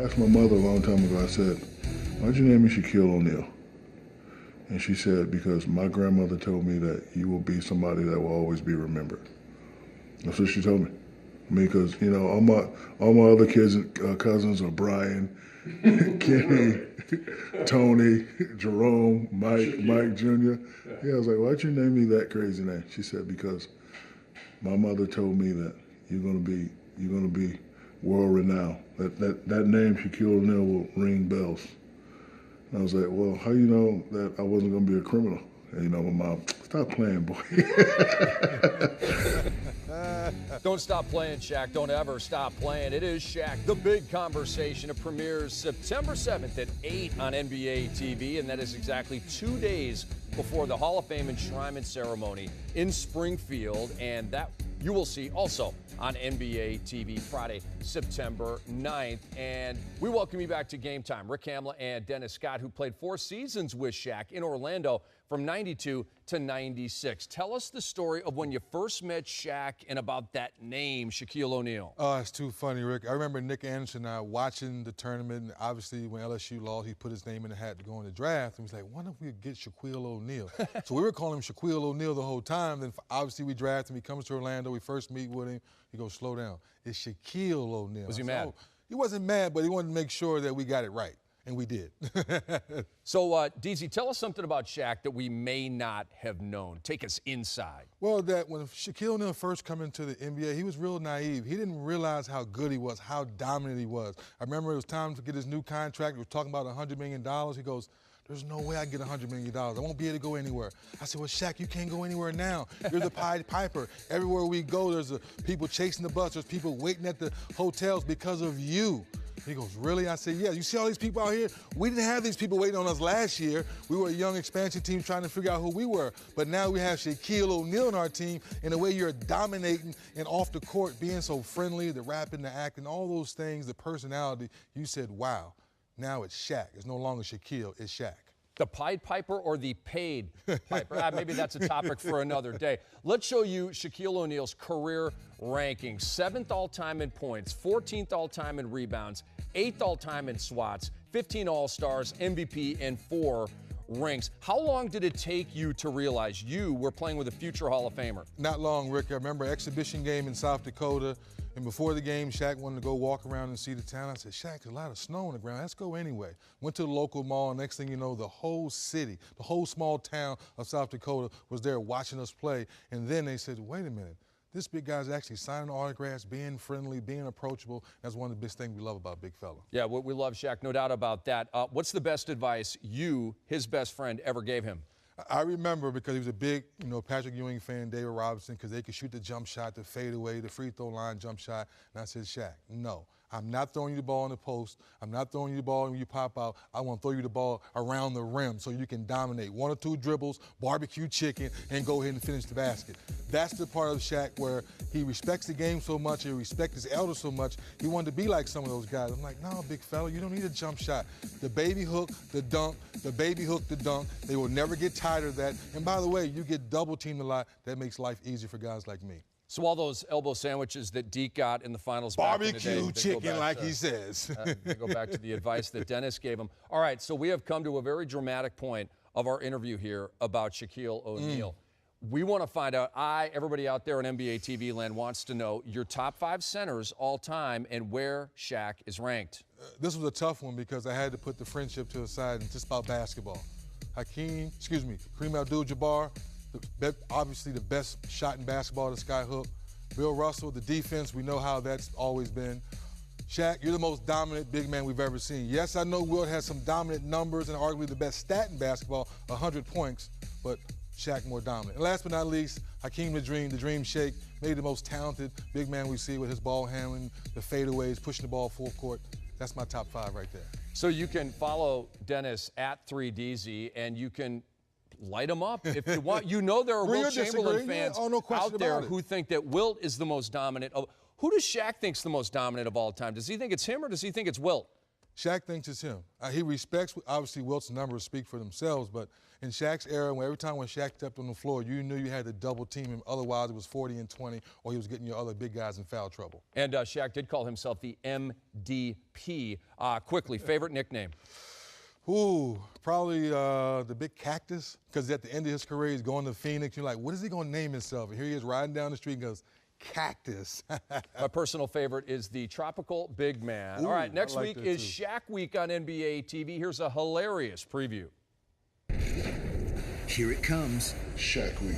asked my mother a long time ago, I said, why'd you name me Shaquille O'Neal? And she said, because my grandmother told me that you will be somebody that will always be remembered. That's what she told me. I mean, because, you know, all my other kids, cousins are Brian, Kenny, Tony, Jerome, Mike Jr. Yeah, I was like, why'd you name me that crazy name? She said, because my mother told me that you're gonna be world renowned. That name, Shaquille O'Neal, will ring bells. And I was like, well, how you know that I wasn't gonna be a criminal? And you know, my mom, stop playing, boy. Don't stop playing, Shaq. Don't ever stop playing. It is Shaq, The Big Conversation. It premieres September 7th at 8 on NBA TV, and that is exactly 2 days before the Hall of Fame enshrinement ceremony in Springfield, and that you will see also on NBA TV Friday, September 9th. And we welcome you back to Game Time. Rick Hamla and Dennis Scott, who played 4 seasons with Shaq in Orlando from 92 to 96. Tell us the story of when you first met Shaq and about that name, Shaquille O'Neal. Oh, it's too funny, Rick. I remember Nick Anderson and I watching the tournament, and obviously when LSU lost, he put his name in the hat to go in the draft, and he was like, why don't we get Shaquille O'Neal? So we were calling him Shaquille O'Neal the whole time. Then obviously we draft him. He comes to Orlando. We first meet with him. He goes, slow down. It's Shaquille O'Neal. Was he mad? So, he wasn't mad, but he wanted to make sure that we got it right. And we did. So, DZ, tell us something about Shaq that we may not have known. Take us inside. Well, that when Shaquille O'Neal first came into the NBA, he was real naive. He didn't realize how good he was, how dominant he was. I remember it was time to get his new contract. We were talking about $100 million. He goes, there's no way I can get $100 million. I won't be able to go anywhere. I said, well, Shaq, you can't go anywhere now. You're the Pied Piper. Everywhere we go, there's people chasing the bus. There's people waiting at the hotels because of you. He goes, really? I said, yeah. You see all these people out here? We didn't have these people waiting on us last year. We were a young expansion team trying to figure out who we were. But now we have Shaquille O'Neal in our team. In a way, you're dominating and off the court, being so friendly, the rapping, the acting, all those things, the personality. You said, wow. Now it's Shaq. It's no longer Shaquille. It's Shaq. The Pied Piper or the paid Piper? Maybe that's a topic for another day. Let's show you Shaquille O'Neal's career rankings. 7th all-time in points, 14th all-time in rebounds, 8th all-time in swats, 15 All-Stars, MVP, and 4 rings. How long did it take you to realize you were playing with a future Hall of Famer? Not long, Rick. I remember an exhibition game in South Dakota, and before the game, Shaq wanted to go walk around and see the town. I said, Shaq, there's a lot of snow on the ground. Let's go anyway. Went to the local mall, and next thing you know, the whole city, the whole small town of South Dakota was there watching us play. And then they said, wait a minute. This big guy's actually signing autographs, being friendly, being approachable. That's one of the best things we love about Big Fella. Yeah, we love Shaq, no doubt about that. What's the best advice you, his best friend, ever gave him? I remember because he was a big, Patrick Ewing fan, David Robinson, because they could shoot the jump shot, the fadeaway, the free throw line jump shot. And I said, Shaq, no. I'm not throwing you the ball in the post. I'm not throwing you the ball when you pop out. I want to throw you the ball around the rim so you can dominate. 1 or 2 dribbles, barbecue chicken, and go ahead and finish the basket. That's the part of Shaq where he respects the game so much, he respects his elders so much, he wanted to be like some of those guys. I'm like, no, big fella, you don't need a jump shot. The baby hook, the dunk, the baby hook, the dunk. They will never get tired of that. And by the way, you get double teamed a lot. That makes life easier for guys like me. So all those elbow sandwiches that Deke got in the finals barbecue back in the day, chicken, like he says. They go back to the advice that Dennis gave him. All right, so we have come to a very dramatic point of our interview here about Shaquille O'Neal. We want to find out, everybody out there in NBA TV land wants to know your top 5 centers all time and where Shaq is ranked. This was a tough one because I had to put the friendship to the side and just about basketball. Kareem Abdul-Jabbar, obviously the best shot in basketball, the sky hook. Bill Russell, the defense, we know how that's always been. Shaq, you're the most dominant big man we've ever seen. Yes, I know Wilt has some dominant numbers and arguably the best stat in basketball, 100 points, but Shaq more dominant. And last but not least, Hakeem the Dream Shake, maybe the most talented big man we see with his ball handling, the fadeaways, pushing the ball full court. That's my top 5 right there. So you can follow Dennis at 3DZ, and you can light them up if you want. You know there are Wilt Chamberlain fans out there who think that Wilt is the most dominant. Who does Shaq think's the most dominant of all time? Does he think it's him or does he think it's Wilt? Shaq thinks it's him. He respects, obviously, Wilt's numbers speak for themselves, but in Shaq's era, every time when Shaq stepped on the floor, you knew you had to double team him. Otherwise, it was 40 and 20, or he was getting your other big guys in foul trouble. And Shaq did call himself the MDP. Quickly, favorite nickname? Ooh, probably the Big Cactus, because at the end of his career, he's going to Phoenix. You're like, what is he going to name himself? And here he is riding down the street and goes, Cactus. My personal favorite is the Tropical Big Man. Ooh, all right, next like week that is too. Shaq Week on NBA TV. Here's a hilarious preview. Here it comes. Shaq Week.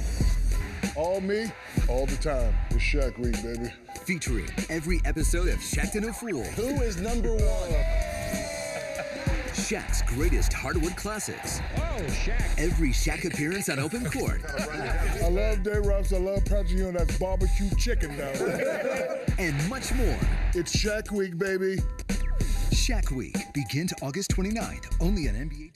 All me, all the time. It's Shaq Week, baby. Featuring every episode of Shaq No Fool. Who is number one? Shaq's greatest hardwood classics. Oh, Shaq. Every Shaq appearance on open court. I love Day-Ruffs. I love Patrick on that barbecue chicken down there. And much more. It's Shaq Week, baby. Shaq Week begins August 29th, only on NBA.